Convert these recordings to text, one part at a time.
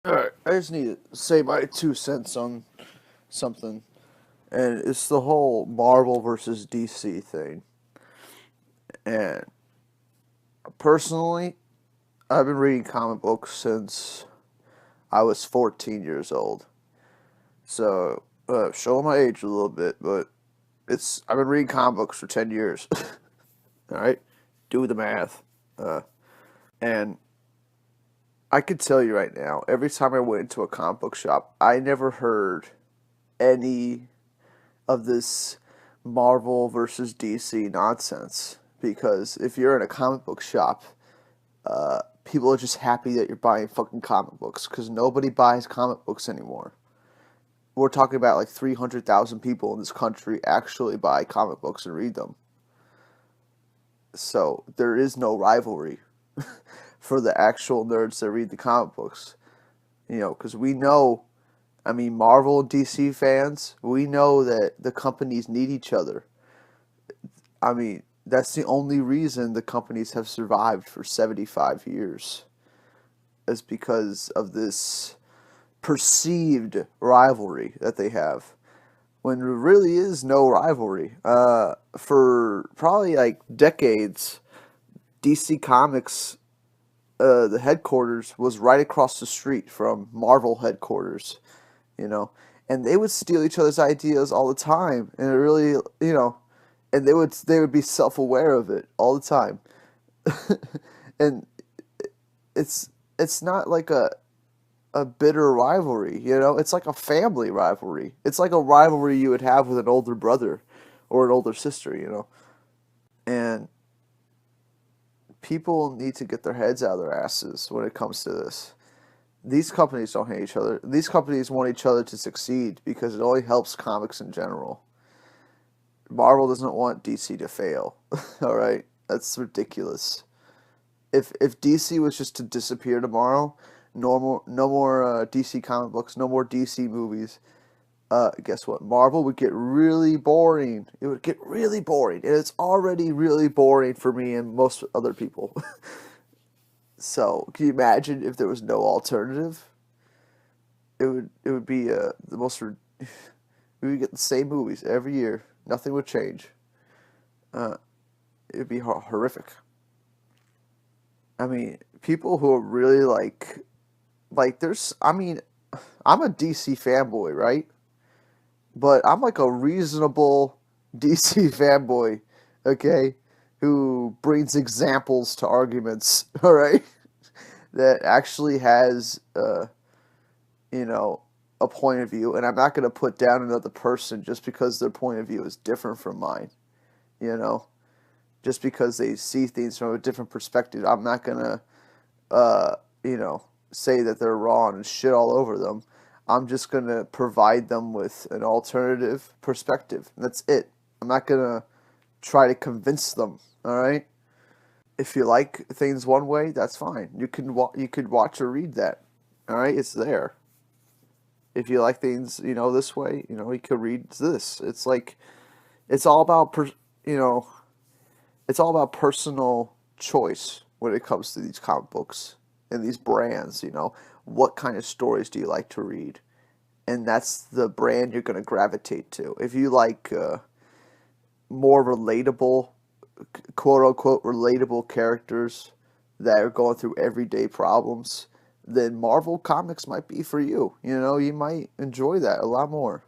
Alright, I just need to say my 2 cents on something, and it's the whole Marvel versus DC thing. And personally, I've been reading comic books since I was 14 years old. So, showing my age a little bit, but I've been reading comic books for 10 years. Alright? Do the math. And I can tell you right now, every time I went into a comic book shop, I never heard any of this Marvel versus DC nonsense. Because if you're in a comic book shop, people are just happy that you're buying fucking comic books because nobody buys comic books anymore. We're talking about like 300,000 people in this country actually buy comic books and read them. So there is no rivalry for the actual nerds that read the comic books. Because we know, I mean, Marvel and DC fans, we know that the companies need each other. I mean, that's the only reason the companies have survived for 75 years, is because of this perceived rivalry that they have. When there really is no rivalry. For probably like decades, DC Comics, the headquarters was right across the street from Marvel headquarters, you know, and they would steal each other's ideas all the time, and it really, and they would be self aware of it all the time, and it's it's not like a bitter rivalry, it's like a family rivalry. It's like a rivalry you would have with an older brother or an older sister, and people need to get their heads out of their asses when it comes to this. These companies don't hate each other. These companies want each other to succeed because it only helps comics in general. Marvel doesn't want DC to fail. All right, that's ridiculous. If DC was just to disappear tomorrow, no more DC comic books, no more DC movies. Guess what? Marvel would get really boring. It would get really boring, and it's already really boring for me and most other people. So, can you imagine if there was no alternative? It would be the most. We would get the same movies every year. Nothing would change. Uh, it would be horrific. I mean, people who are really there's. I mean, I'm a DC fanboy, right? But I'm like a reasonable DC fanboy, okay, who brings examples to arguments, all right, that actually has, you know, a point of view, and I'm not going to put down another person just because their point of view is different from mine, you know, just because they see things from a different perspective. I'm not going to, say that they're wrong and shit all over them. I'm just going to provide them with an alternative perspective. That's it. I'm not going to try to convince them, all right? If you like things one way, that's fine. You could watch or read that. All right? It's there. If you like things, this way, you could read this. It's like it's all about you know, it's all about personal choice when it comes to these comic books and these brands, What kind of stories do you like to read? And that's the brand you're going to gravitate to. If you like more relatable, quote unquote, relatable characters that are going through everyday problems, then Marvel Comics might be for you. You might enjoy that a lot more.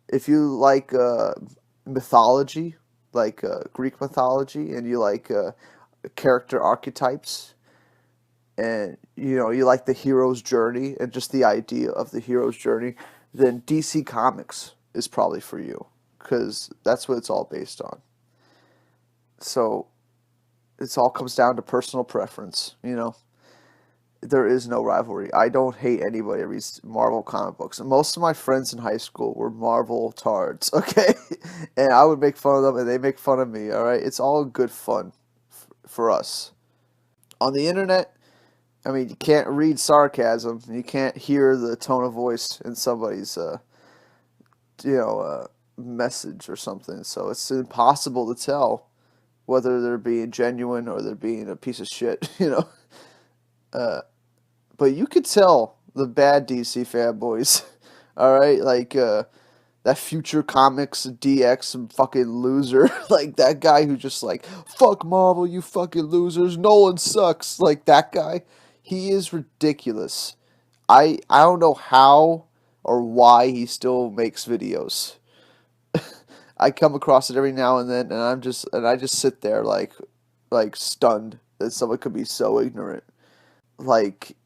If you like mythology, like Greek mythology, and you like character archetypes, and you like the hero's journey and just the idea of the hero's journey, then DC Comics is probably for you because that's what it's all based on. So it all comes down to personal preference. There is no rivalry. I don't hate anybody that reads Marvel comic books. And most of my friends in high school were Marvel tards, okay? And I would make fun of them and they make fun of me, all right? It's all good fun for us. On the internet, I mean, you can't read sarcasm. You can't hear the tone of voice in somebody's, message or something. So it's impossible to tell whether they're being genuine or they're being a piece of shit. Uh, but you could tell. the bad DC fanboys. All right, like that Future Comics DX fucking loser, like that guy who just like fuck Marvel, you fucking losers. Nolan sucks, like that guy. He is ridiculous. I don't know how or why he still makes videos. I come across it every now and then, and I just sit there like stunned that someone could be so ignorant. Like,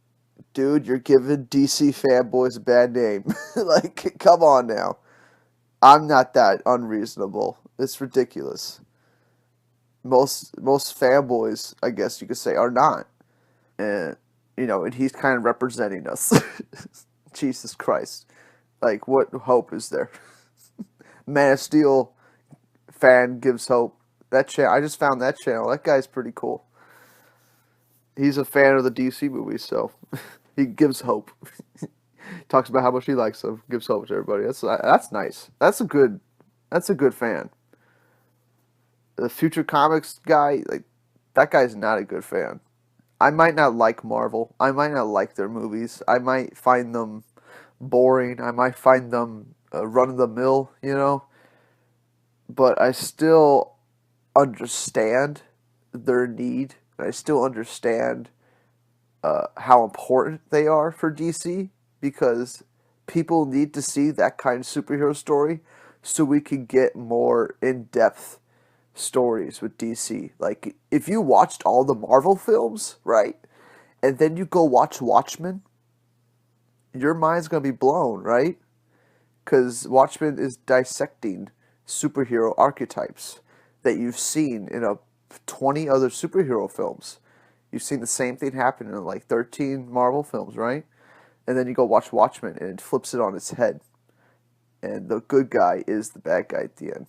dude, you're giving DC fanboys a bad name. Like, come on now. I'm not that unreasonable. It's ridiculous. Most fanboys, I guess you could say, are not. And and he's kind of representing us. Jesus Christ. Like, what hope is there? Man of Steel fan gives hope. That channel, I just found that channel. That guy's pretty cool. He's a fan of the DC movies, so he gives hope. Talks about how much he likes them. Gives hope to everybody. That's nice. That's a good fan. The Future Comics guy, like that guy's not a good fan. I might not like Marvel. I might not like their movies. I might find them boring. I might find them run of the mill, But I still understand their need. I still understand how important they are for DC because people need to see that kind of superhero story so we can get more in-depth stories with DC. Like, if you watched all the Marvel films, right, and then you go watch Watchmen, your mind's going to be blown, right? Because Watchmen is dissecting superhero archetypes that you've seen in 20 other superhero films. You've seen the same thing happen in like 13 Marvel films, right? And then you go watch Watchmen and it flips it on its head. And the good guy is the bad guy at the end.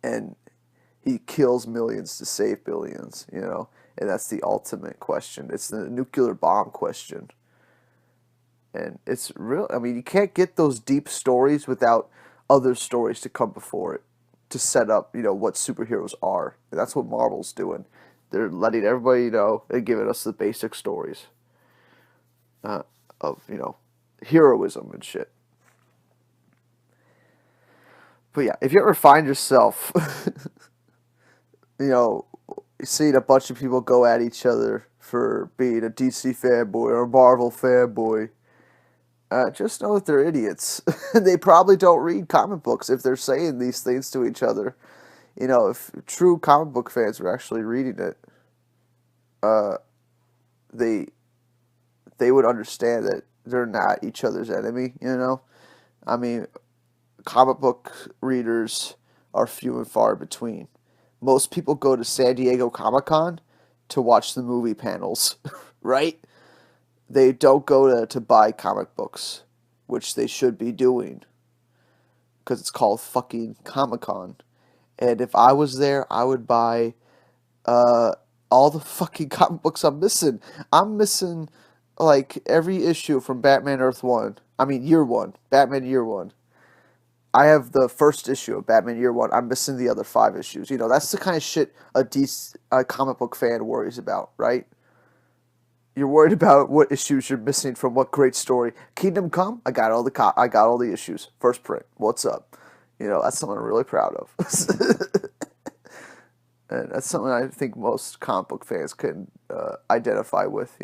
And he kills millions to save billions, And that's the ultimate question. It's the nuclear bomb question. And it's real. I mean, you can't get those deep stories without other stories to come before it to set up, what superheroes are. And that's what Marvel's doing. They're letting everybody know and giving us the basic stories of, heroism and shit. But yeah, if you ever find yourself, seeing a bunch of people go at each other for being a DC fanboy or a Marvel fanboy, just know that they're idiots. They probably don't read comic books if they're saying these things to each other. If true comic book fans were actually reading it, they they would understand that they're not each other's enemy. I mean, comic book readers are few and far between. Most people go to San Diego Comic-Con to watch the movie panels, right? They don't go to buy comic books, which they should be doing, because it's called fucking Comic-Con. And if I was there, I would buy all the fucking comic books I'm missing. I'm missing, like, every issue from Batman Earth 1. I mean, Year 1. Batman Year 1. I have the first issue of Batman Year 1. I'm missing the other 5 issues. That's the kind of shit a comic book fan worries about, right? You're worried about what issues you're missing from what great story. Kingdom Come, I got all the issues. First print. What's up? That's something I'm really proud of. And that's something I think most comic book fans can identify with.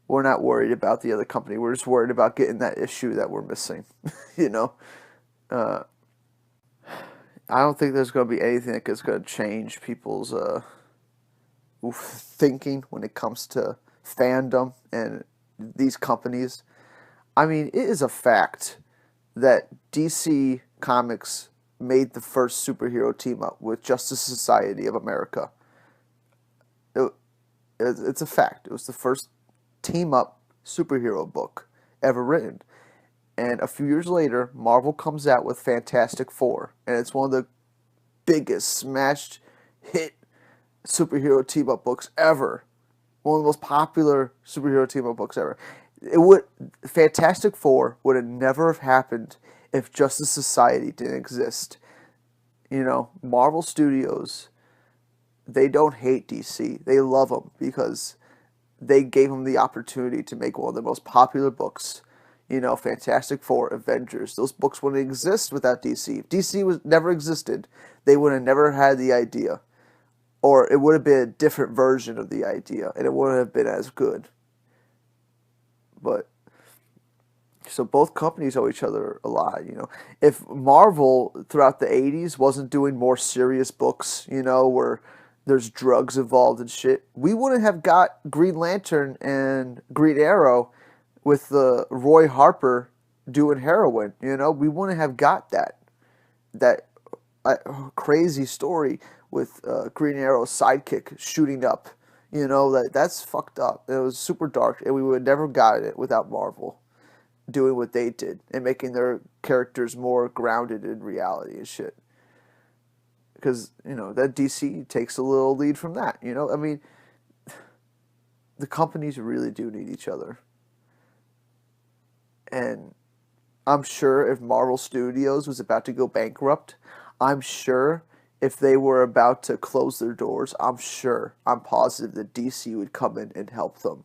We're not worried about the other company. We're just worried about getting that issue that we're missing. Uh, I don't think there's going to be anything that's going to change people's thinking when it comes to fandom and these companies. I mean, it is a fact that DC Comics made the first superhero team up with Justice Society of America. It's a fact. It was the first team up superhero book ever written. And a few years later, Marvel comes out with Fantastic Four, and it's one of the biggest smashed hit superhero team up books ever. One of the most popular superhero team up books ever. Fantastic Four would have never have happened if Justice Society didn't exist. Marvel Studios, they don't hate DC. They love them because they gave him the opportunity to make one of the most popular books. You know, Fantastic Four, Avengers. Those books wouldn't exist without DC. If DC was never existed, they would have never had the idea, or it would have been a different version of the idea, and it wouldn't have been as good. But so both companies owe each other a lot, you know. If Marvel throughout the 80s wasn't doing more serious books, you know, where there's drugs involved and shit, we wouldn't have got Green Lantern and Green Arrow with the Roy Harper doing heroin, you know. We wouldn't have got that crazy story with Green Arrow's sidekick shooting up. You know, that's fucked up. It was super dark, and we would have never got it without Marvel doing what they did and making their characters more grounded in reality and shit. Because, you know, that DC takes a little lead from that, you know? I mean, the companies really do need each other. And I'm sure if Marvel Studios was about to go bankrupt, I'm sure if they were about to close their doors, I'm positive that DC would come in and help them.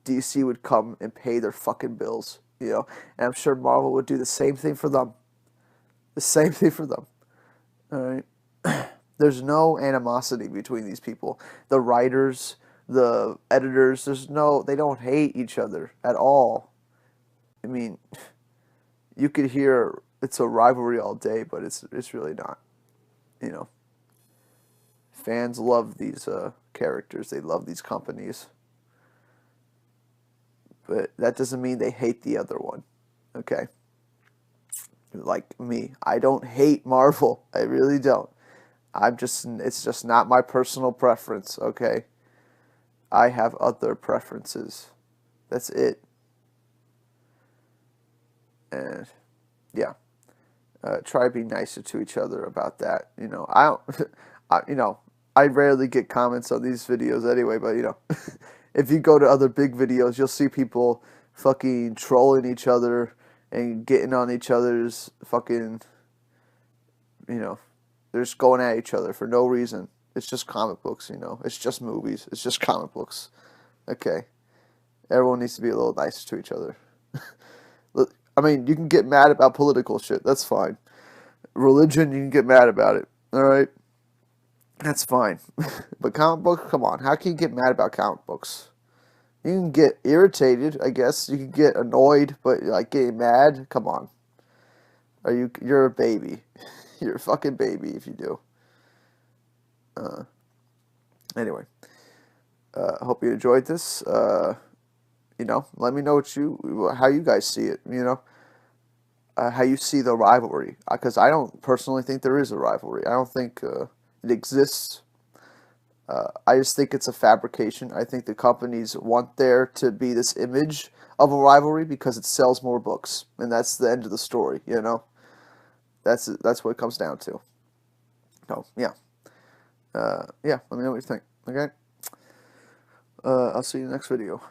DC would come and pay their fucking bills, you know, and I'm sure Marvel would do the same thing for them. The same thing for them. All right. There's no animosity between these people. The writers, the editors, they don't hate each other at all. I mean, you could hear it's a rivalry all day, but it's really not. You know, fans love these characters. They love these companies. But that doesn't mean they hate the other one. Okay? Like me, I don't hate Marvel. I really don't. It's just not my personal preference, okay? I have other preferences. That's it. And yeah, try to be nicer to each other about that. You know, I don't, I rarely get comments on these videos anyway, but you know, if you go to other big videos, you'll see people fucking trolling each other and getting on each other's fucking, you know, they're just going at each other for no reason. It's just comic books, you know. It's just movies. It's just comic books. Okay. Everyone needs to be a little nicer to each other. I mean, you can get mad about political shit. That's fine. Religion, you can get mad about it. All right? That's fine. But comic books, come on. How can you get mad about comic books? You can get irritated, I guess. You can get annoyed, but like getting mad, come on. You're a baby. You're a fucking baby if you do. Anyway, I hope you enjoyed this. You know, let me know how you guys see it. You know, how you see the rivalry. Because I don't personally think there is a rivalry. I don't think it exists. I just think it's a fabrication. I think the companies want there to be this image of a rivalry because it sells more books, and that's the end of the story. You know, that's what it comes down to. So yeah, yeah. Let me know what you think. Okay. I'll see you in the next video.